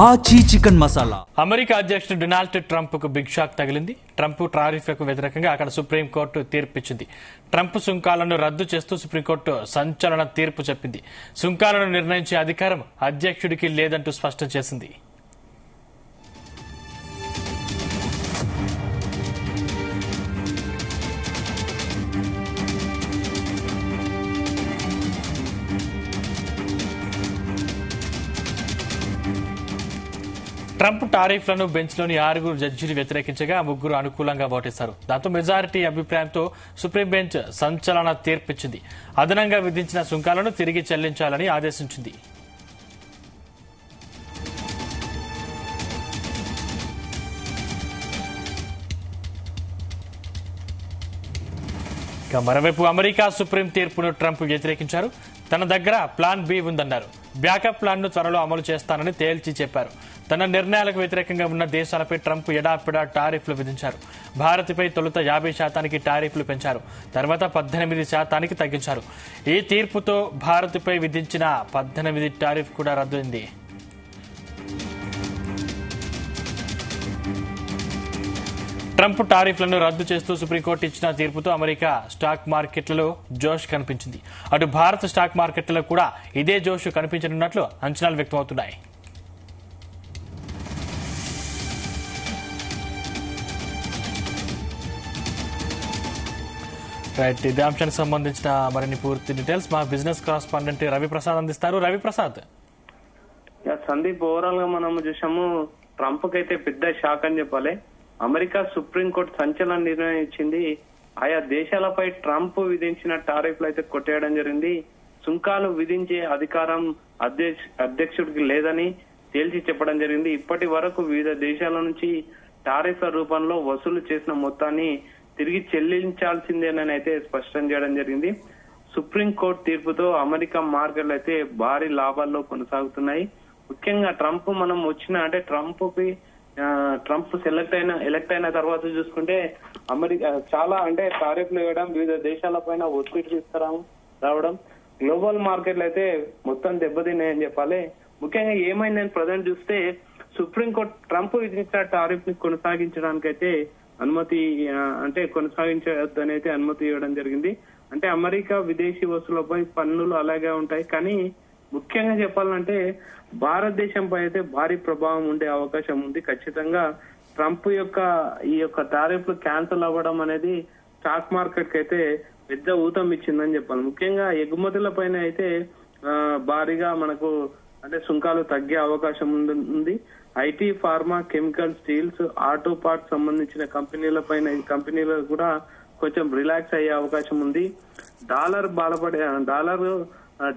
ఆచి chicken masala. America అధ్యక్షుడు Donald Trump కు బిగ్ షాక్ తగిలింది. ట్రంప్ టారిఫ్లకు వ్యతిరేకంగా అక్కడ సుప్రీంకోర్టు తీర్పిచ్చింది. ట్రంప్ సుంకాలను రద్దు చేస్తూ సుప్రీంకోర్టు సంచలన తీర్పు చెప్పింది. సుంకాలను నిర్ణయించే అధికారం అధ్యక్షుడికి లేదంటూ స్పష్టం చేసింది. ట్రంప్ టారిఫ్లను బెంచ్లోని 6 జడ్జీలు వ్యతిరేకించగా 3 అనుకూలంగా ఓటేశారు. దాంతో మెజారిటీ అభిప్రాయంతో సుప్రీం బెంచ్ సంచలన తీర్పిచ్చింది. అదనంగా విధించిన సుంకాలను తిరిగి చెల్లించాలని ఆదేశించింది. మరోవైపు అమెరికా సుప్రీం తీర్పును ట్రంప్ వ్యతిరేకించారు. తన దగ్గర ప్లాన్ బి ఉందన్నారు. బ్యాకప్ ప్లాన్ ను త్వరలో అమలు చేస్తానని తేల్చి చెప్పారు. తన నిర్ణయాలకు వ్యతిరేకంగా ఉన్న దేశాలపై ట్రంప్ ఎడాపెడా టారిఫ్లు విధించారు. భారత్పై తొలుత 50% టారిఫ్లు పెంచారు. తర్వాత 18% తగ్గించారు. ఈ తీర్పుతో భారత్పై విధించిన 18 టారిఫ్ కూడా రద్దయింది. ట్రంప్ టారిఫ్లను రద్దు చేస్తూ సుప్రీంకోర్టు ఇచ్చిన తీర్పుతో అమెరికా స్టాక్ మార్కెట్లలో జోష్ కనిపించింది. అటు భారత స్టాక్ మార్కెట్లలో కూడా ఇదే జోష్ కనిపించనున్నట్లు అంచనాలు వ్యక్తమవుతున్నాయి. రైట్, ఇదే అంశానికి సంబంధించిన మరిన్ని పూర్తి డీటెయిల్స్ మా బిజినెస్ కరెస్పాండెంట్ రవిప్రసాద్ అందిస్తారు. రవిప్రసాద్. సందీప్, ఓవరాల్ గా మనం చూసాము, ట్రంప్ కైతే పెద్ద షాక్ అని చెప్పాలి. అమెరికా సుప్రీంకోర్టు సంచలన నిర్ణయం ఇచ్చింది. ఆయా దేశాలపై ట్రంప్ విధించిన టారిఫ్లు అయితే కొట్టేయడం జరిగింది. సుంకాలు విధించే అధికారం అధ్యక్షుడికి లేదని తేల్చి చెప్పడం జరిగింది. ఇప్పటి వరకు వివిధ దేశాల నుంచి టారిఫ్ల రూపంలో వసూలు చేసిన మొత్తాన్ని తిరిగి చెల్లించాల్సిందేనని అయితే స్పష్టం చేయడం జరిగింది. సుప్రీంకోర్టు తీర్పుతో అమెరికా మార్కెట్లు అయితే భారీ లాభాల్లో కొనసాగుతున్నాయి. ముఖ్యంగా ట్రంప్ మనం ట్రంప్ ఎలక్ట్ అయిన తర్వాత చూసుకుంటే అమెరికా చాలా టారిఫ్లు ఇవ్వడం, వివిధ దేశాల పైన ఒత్తిడి తీసుకురావడం, గ్లోబల్ మార్కెట్లు అయితే మొత్తం దెబ్బతిన్నాయని చెప్పాలి. ముఖ్యంగా ఏమైందని ప్రజెంట్ చూస్తే సుప్రీంకోర్టు ట్రంప్ విధించిన టారిఫ్ ని కొనసాగించడానికి అయితే కొనసాగించొద్దని అయితే అనుమతి ఇవ్వడం జరిగింది. అమెరికా విదేశీ వస్తువులపై పన్నులు అలాగే ఉంటాయి, కానీ ముఖ్యంగా చెప్పాలంటే భారతదేశంపై అయితే భారీ ప్రభావం ఉండే అవకాశం ఉంది. ఖచ్చితంగా ట్రంప్ ఈ యొక్క టారిఫ్లు క్యాన్సిల్ అవ్వడం అనేది స్టాక్ మార్కెట్ కి అయితే పెద్ద ఊతం ఇచ్చిందని చెప్పాలి. ముఖ్యంగా ఎగుమతుల పైన అయితే భారీగా మనకు సుంకాలు తగ్గే అవకాశం ఉంది. IT, pharma, chemical, steels, auto parts సంబంధించిన కంపెనీలు కూడా కొంచెం రిలాక్స్ అయ్యే అవకాశం ఉంది.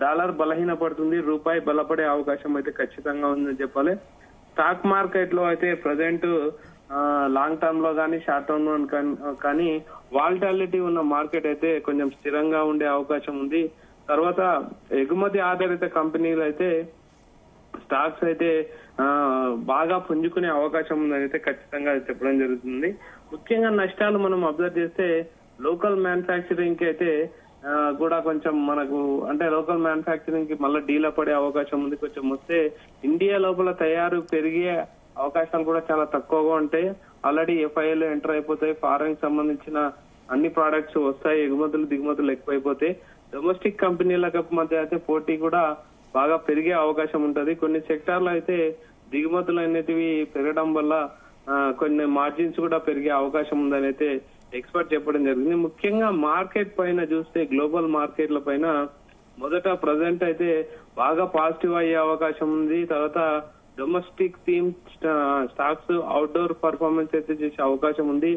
డాలర్ బలహీనపడుతుంది, రూపాయి బలపడే అవకాశం అయితే ఖచ్చితంగా ఉందని చెప్పాలి. స్టాక్ మార్కెట్ లో అయితే ప్రజెంట్ లాంగ్ టర్మ్ లో కానీ షార్ట్ టర్మ్ లో కానీ వాలటాలిటీ ఉన్న మార్కెట్ అయితే కొంచెం స్థిరంగా ఉండే అవకాశం ఉంది. తర్వాత ఎగుమతి ఆధారిత కంపెనీలు అయితే స్టాక్స్ అయితే బాగా పుంజుకునే అవకాశం ఉందని అయితే ఖచ్చితంగా చెప్పడం జరుగుతుంది. ముఖ్యంగా నష్టాలు మనం అబ్జర్వ్ చేస్తే లోకల్ మ్యానుఫ్యాక్చరింగ్ కి అయితే కూడా కొంచెం మనకు లోకల్ మ్యానుఫ్యాక్చరింగ్ కి మళ్ళీ డీలా పడే అవకాశం ఉంది. కొంచెం వస్తే ఇండియా లోపల తయారు పెరిగే అవకాశాలు కూడా చాలా తక్కువగా ఉంటాయి. ఆల్రెడీ ఎఫ్ఐఎల్ ఎంటర్ అయిపోతాయి, ఫారెన్ సంబంధించిన అన్ని ప్రోడక్ట్స్ వస్తాయి, ఎగుమతులు దిగుమతులు ఎక్కువైపోతాయి. డొమెస్టిక్ కంపెనీల మధ్య అయితే పోటీ కూడా బాగా పెరిగే అవకాశం ఉంటది. కొన్ని సెక్టార్లు అయితే దిగుమతులు అనేటివి పెరగడం వల్ల కొన్ని మార్జిన్స్ కూడా పెరిగే అవకాశం ఉందని అయితే ఎక్స్పర్ట్ చెప్పడం జరిగింది. ముఖ్యంగా మార్కెట్ పైన చూస్తే గ్లోబల్ మార్కెట్ల పైన మొదట ప్రజెంట్ అయితే బాగా పాజిటివ్ అయ్యే అవకాశం ఉంది. తర్వాత domestic theme stocks outdoor performance అయితే చేసే అవకాశం ఉంది.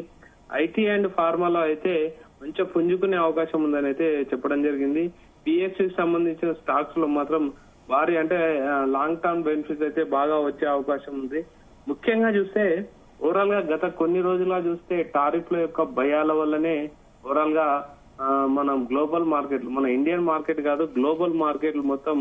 ఐటీ అండ్ ఫార్మాలో అయితే కొంచెం పుంజుకునే అవకాశం ఉందని అయితే చెప్పడం జరిగింది. పిఎస్సి సంబంధించిన స్టాక్స్ లో మాత్రం భారీ లాంగ్ టర్మ్ బెనిఫిట్స్ అయితే బాగా వచ్చే అవకాశం ఉంది. ముఖ్యంగా చూస్తే ఓవరాల్ గా గత కొన్ని రోజులుగా చూస్తే టారిఫ్ల యొక్క భయాల వల్లనే ఓవరాల్ గా మనం గ్లోబల్ మార్కెట్లు, మన ఇండియన్ మార్కెట్ కాదు గ్లోబల్ మార్కెట్లు మొత్తం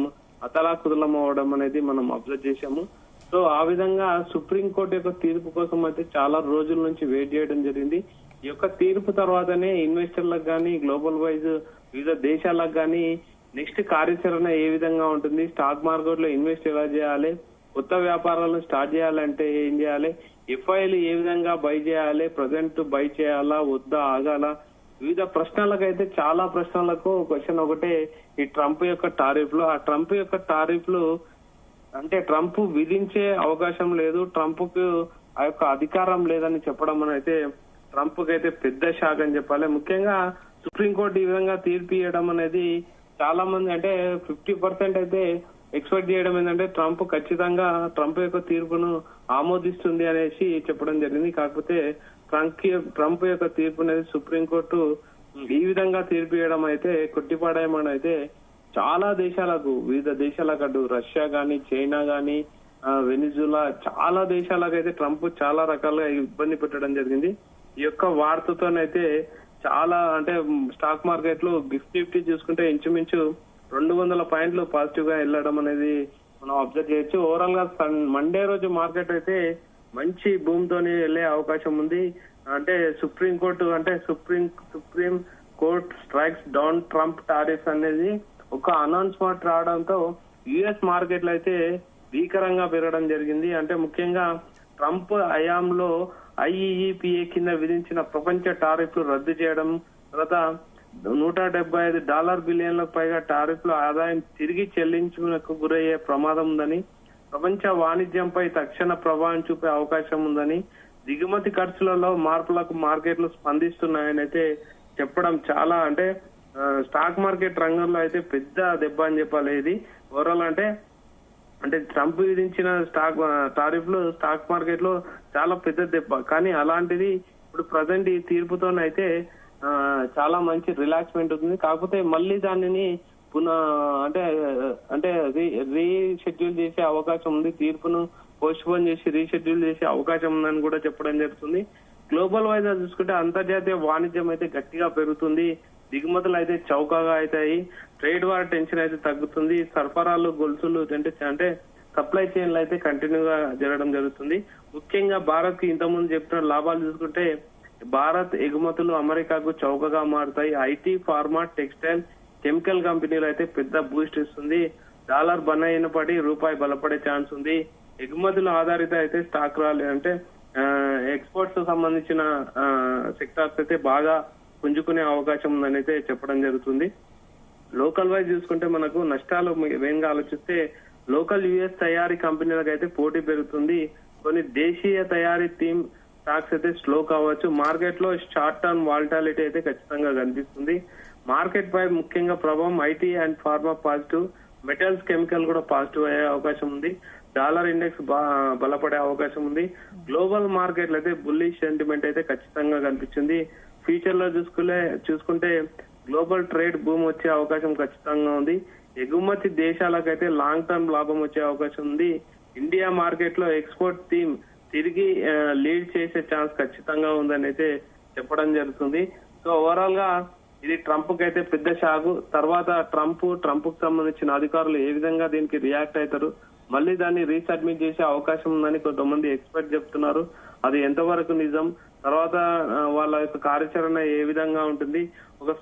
అతలాకుతలం అవ్వడం అనేది మనం అబ్జర్వ్ చేశాము. సో ఆ విధంగా సుప్రీంకోర్టు యొక్క తీర్పు కోసం అయితే చాలా రోజుల నుంచి వెయిట్ చేయడం జరిగింది. ఈ యొక్క తీర్పు తర్వాతనే ఇన్వెస్టర్లకు కానీ గ్లోబల్ వైజ్ వివిధ దేశాలకు కానీ నెక్స్ట్ కార్యాచరణ ఏ విధంగా ఉంటుంది, స్టాక్ మార్కెట్ లో ఇన్వెస్ట్ ఎలా చేయాలి, కొత్త వ్యాపారాలను స్టార్ట్ చేయాలంటే ఏం చేయాలి, ఎఫ్ఐలు ఏ విధంగా బై చేయాలి, ప్రజెంట్ బై చేయాలా వద్దా ఆగాల, వివిధ ప్రశ్నలకైతే చాలా ప్రశ్నలకు క్వశ్చన్ ఒకటే ఈ ట్రంప్ యొక్క టారిఫ్లు. ఆ ట్రంప్ యొక్క టారిఫ్లు అంటే ట్రంప్ విధించే అవకాశం లేదు, ట్రంప్ కు ఆ యొక్క అధికారం లేదని చెప్పడం అయితే ట్రంప్ కి అయితే పెద్ద షాక్ అని చెప్పాలి. ముఖ్యంగా సుప్రీంకోర్టు ఈ విధంగా తీర్పు ఇవ్వడం అనేది చాలా మంది అంటే 50% అయితే ఎక్స్పెక్ట్ చేయడం ఏంటంటే ట్రంప్ ఖచ్చితంగా ట్రంప్ యొక్క తీర్పును ఆమోదిస్తుంది అనేసి చెప్పడం జరిగింది. కాకపోతే ట్రంప్ యొక్క తీర్పు అనేది సుప్రీంకోర్టు ఈ విధంగా తీర్పు ఇవ్వడం అయితే కొట్టిపాడేయమని అయితే చాలా దేశాలకు, వివిధ దేశాలకు అటు రష్యా గాని, చైనా గాని, వెనిజులా చాలా దేశాలకు అయితే ట్రంప్ చాలా రకాలుగా ఇబ్బంది పెట్టడం జరిగింది. ఈ యొక్క వార్తతోనైతే చాలా అంటే స్టాక్ మార్కెట్ లో నిఫ్టీ చూసుకుంటే ఇంచుమించు 200 పాయింట్లు పాజిటివ్ గా వెళ్ళడం అనేది మనం అబ్జర్వ్ చేయొచ్చు. ఓవరాల్ గా మండే రోజు మార్కెట్ అయితే మంచి భూమి తోని వెళ్లే అవకాశం ఉంది. అంటే supreme court strikes down Trump tariff అనేది ఒక అనౌన్స్మెంట్ రావడంతో యుఎస్ మార్కెట్లు అయితే భీకరంగా పెరగడం జరిగింది. అంటే ముఖ్యంగా ట్రంప్ హయాంలో ఐఈఈపిఏ కింద విధించిన ప్రపంచ టారిఫ్లు రద్దు చేయడం, తర్వాత $175 బిలియన్లకు పైగా టారిఫ్లు ఆదాయం తిరిగి చెల్లించుకు గురయ్యే ప్రమాదం ఉందని, ప్రపంచ వాణిజ్యంపై తక్షణ ప్రభావం చూపే అవకాశం ఉందని, దిగుమతి ఖర్చులలో మార్పులకు మార్కెట్లు స్పందిస్తున్నాయని అయితే చెప్పడం చాలా అంటే స్టాక్ మార్కెట్ రంగంలో అయితే పెద్ద దెబ్బ అని చెప్పాలి. ఇది ఓవరాల్ అంటే ట్రంప్ విధించిన టారిఫ్లు స్టాక్ మార్కెట్ లో చాలా పెద్ద దెబ్బ. కానీ అలాంటిది ఇప్పుడు ప్రజెంట్ ఈ తీర్పుతోనైతే చాలా మంచి రిలాక్స్మెంట్ ఉంటుంది. కాకపోతే మళ్ళీ దానిని రీషెడ్యూల్ చేసే అవకాశం ఉంది, తీర్పును పోస్ట్పోన్ చేసి రీషెడ్యూల్ చేసే అవకాశం ఉందని కూడా చెప్పడం జరుగుతుంది. గ్లోబల్ వైజ్ చూసుకుంటే అంతర్జాతీయ వాణిజ్యం అయితే గట్టిగా పెరుగుతుంది, దిగుమతులు అయితే చౌకగా అవుతాయి, ట్రేడ్ వార్ టెన్షన్ అయితే తగ్గుతుంది, సరఫరాలు గొలుసులు అంటే సప్లై చైన్లు అయితే కంటిన్యూగా జరగడం జరుగుతుంది. ముఖ్యంగా భారత్ కి ఇంతకుముందు చెప్పిన లాభాలు చూసుకుంటే భారత్ ఎగుమతులు అమెరికాకు చౌకగా మారుతాయి, ఐటీ, ఫార్మా, టెక్స్టైల్, కెమికల్ కంపెనీలు అయితే పెద్ద బూస్ట్ ఇస్తుంది, డాలర్ బలహీనపడి రూపాయి బలపడే ఛాన్స్ ఉంది, ఎగుమతుల ఆధారిత అయితే స్టాక్ ర్యాలీ అంటే ఎక్స్పోర్ట్స్ సంబంధించిన సెక్టార్స్ అయితే బాగా పుంజుకునే అవకాశం ఉందని అయితే చెప్పడం జరుగుతుంది. లోకల్ వైజ్ చూసుకుంటే మనకు నష్టాలు మెయిన్ గా ఆలోచిస్తే లోకల్ యుఎస్ తయారీ కంపెనీలకు అయితే పోటీ పెరుగుతుంది, కొన్ని దేశీయ తయారీ థీమ్ స్టాక్స్ అయితే స్లో కావచ్చు, మార్కెట్ లో షార్ట్ టర్మ్ వాలటాలిటీ అయితే ఖచ్చితంగా కనిపిస్తుంది. మార్కెట్ పై ముఖ్యంగా ప్రభావం IT and pharma positive, metals, chemical కూడా పాజిటివ్ అయ్యే అవకాశం ఉంది, డాలర్ ఇండెక్స్ బలపడే అవకాశం ఉంది. గ్లోబల్ మార్కెట్లు అయితే బుల్లిష్ సెంటిమెంట్ అయితే ఖచ్చితంగా కనిపించింది. ఫ్యూచర్ లో చూసుకుంటే గ్లోబల్ ట్రేడ్ భూమి వచ్చే అవకాశం ఖచ్చితంగా ఉంది, ఎగుమతి దేశాలకైతే లాంగ్ టర్మ్ లాభం వచ్చే అవకాశం ఉంది, ఇండియా మార్కెట్ లో ఎక్స్పోర్ట్ థీమ్ తిరిగి లీడ్ చేసే ఛాన్స్ ఖచ్చితంగా ఉందని అయితే చెప్పడం జరుగుతుంది. సో ఓవరాల్ గా ఇది ట్రంప్ కి అయితే పెద్ద షాకు. తర్వాత ట్రంప్ కు సంబంధించిన అధికారులు ఏ విధంగా దీనికి రియాక్ట్ అవుతారు, మళ్ళీ దాన్ని రీసబ్మిట్ చేసే అవకాశం ఉందని కొంతమంది ఎక్స్పర్ట్ చెప్తున్నారు. అది ఎంతవరకు నిజం, తర్వాత వాళ్ళ యొక్క కార్యాచరణ ఏ విధంగా ఉంటుంది, ఒక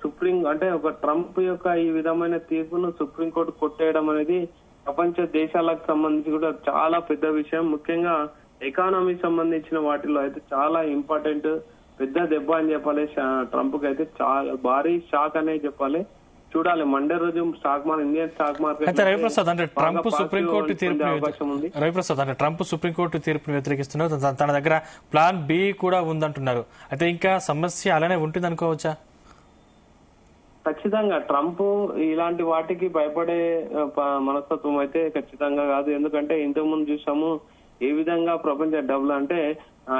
ట్రంప్ యొక్క ఈ విధమైన తీర్పును సుప్రీంకోర్టు కొట్టేయడం అనేది ప్రపంచ దేశాలకు సంబంధించి కూడా చాలా పెద్ద విషయం. ముఖ్యంగా ఎకానమీ సంబంధించిన వాటిలో అయితే చాలా ఇంపార్టెంట్ పెద్ద దెబ్బ అని చెప్పాలి. ట్రంప్ కి అయితే చాలా భారీ షాక్ అనే చెప్పాలి. చూడాలి మండే రోజు ఇండియన్ స్టాక్ మార్కెట్. అయితే రవిప్రసాద్ అంటే ట్రంప్ సుప్రీంకోర్టు తీర్పును వ్యతిరేకిస్తున్నారు, తన దగ్గర ప్లాన్ బి కూడా ఉందంటున్నారు. అయితే ఇంకా సమస్య అలానే ఉంటుంది అనుకోవచ్చా? ఖచ్చితంగా ట్రంప్ ఇలాంటి వాటికి భయపడే మనస్తత్వం అయితే ఖచ్చితంగా కాదు. ఎందుకంటే ఇంతకు ముందు చూసాము ఏ విధంగా ప్రపంచ డబ్బులు అంటే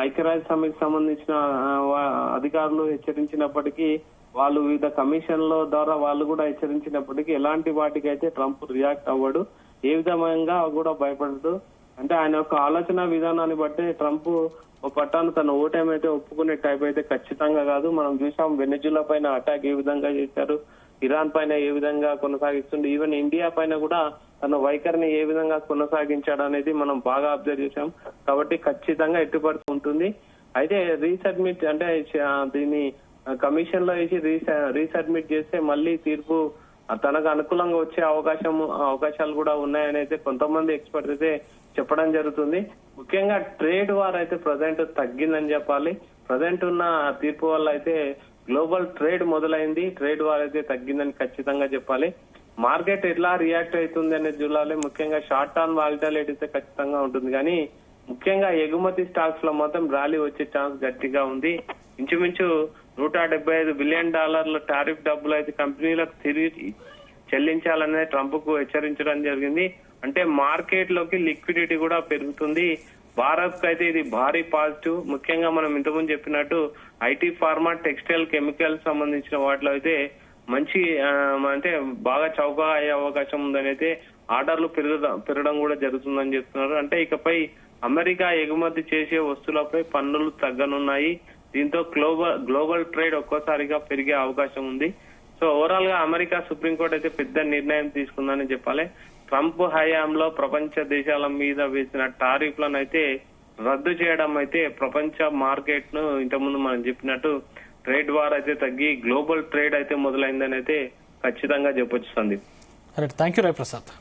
ఐక్యరాజ్య సమితికి సంబంధించిన అధికారులు హెచ్చరించినప్పటికీ, వాళ్ళు వివిధ కమిషన్ల ద్వారా వాళ్ళు కూడా హెచ్చరించినప్పటికీ ఎలాంటి వాటికైతే ట్రంప్ రియాక్ట్ అవ్వడు, ఏ విధంగా కూడా భయపడదు. అంటే ఆయన యొక్క ఆలోచన విధానాన్ని బట్టి ట్రంప్ ఒక పట్టాను తన ఓటేమైతే ఒప్పుకునే టైప్ అయితే ఖచ్చితంగా కాదు. మనం చూసాం వెనిజులా పైన అటాక్ ఏ విధంగా చేశారు, ఇరాన్ పైన ఏ విధంగా కొనసాగిస్తుంది, ఈవెన్ ఇండియా పైన కూడా తన వైఖరిని ఏ విధంగా కొనసాగించాడు అనేది మనం బాగా అబ్జర్వ్ చేశాం. కాబట్టి ఖచ్చితంగా ఎట్టుబడి ఉంటుంది. అయితే రీసబ్మిట్ అంటే దీన్ని కమిషన్ లో వేసి రీసబ్మిట్ చేస్తే మళ్ళీ తీర్పు తనకు అనుకూలంగా వచ్చే అవకాశాలు కూడా ఉన్నాయని అయితే కొంతమంది ఎక్స్పర్ట్స్ అయితే చెప్పడం జరుగుతుంది. ముఖ్యంగా ట్రేడ్ వార్ అయితే ప్రజెంట్ తగ్గిందని చెప్పాలి. ప్రజెంట్ ఉన్న తీర్పు వల్ల అయితే గ్లోబల్ ట్రేడ్ మొదలైంది. ట్రేడ్ వార్ అయితే తగ్గిందని ఖచ్చితంగా చెప్పాలి. మార్కెట్ ఎట్లా రియాక్ట్ అవుతుంది అనేది చూడాలి. ముఖ్యంగా షార్ట్ టర్మ్ వాలిటాలిటీ అయితే ఖచ్చితంగా ఉంటుంది, కానీ ముఖ్యంగా ఎగుమతి స్టాక్స్ లో మాత్రం ర్యాలీ వచ్చే ఛాన్స్ గట్టిగా ఉంది. ఇంచుమించు $175 బిలియన్ టారిఫ్ డబ్బులు అయితే కంపెనీలకు తిరిగి చెల్లించాలనే ట్రంప్ కు హెచ్చరించడం జరిగింది. అంటే మార్కెట్ లోకి లిక్విడిటీ కూడా పెరుగుతుంది. భారత్ కు అయితే ఇది భారీ పాజిటివ్. ముఖ్యంగా మనం ఇంతకుముందు చెప్పినట్టు ఐటీ, ఫార్మా, టెక్స్టైల్, కెమికల్స్ సంబంధించిన వాటిలో అయితే మంచి అంటే బాగా చౌకగా అయ్యే అవకాశం ఉందని అయితే ఆర్డర్లు పెరగడం కూడా జరుగుతుందని చెప్తున్నారు. అంటే ఇకపై అమెరికా ఎగుమతి చేసే వస్తువులపై పన్నులు తగ్గనున్నాయి. దీంతో గ్లోబల్ ట్రేడ్ ఒక్కోసారిగా పెరిగే అవకాశం ఉంది. సో ఓవరాల్ గా అమెరికా సుప్రీంకోర్టు అయితే పెద్ద నిర్ణయం తీసుకుందని చెప్పాలి. ట్రంప్ హయాంలో ప్రపంచ దేశాల మీద వేసిన టారిఫ్లను అయితే రద్దు చేయడం అయితే ప్రపంచ మార్కెట్ ను ఇంతకుముందు మనం చెప్పినట్టు ట్రేడ్ వార్ అయితే తగ్గి గ్లోబల్ ట్రేడ్ అయితే మొదలైందని అయితే ఖచ్చితంగా చెప్పొచ్చు సందీప్. Thank you Ravi Prasad.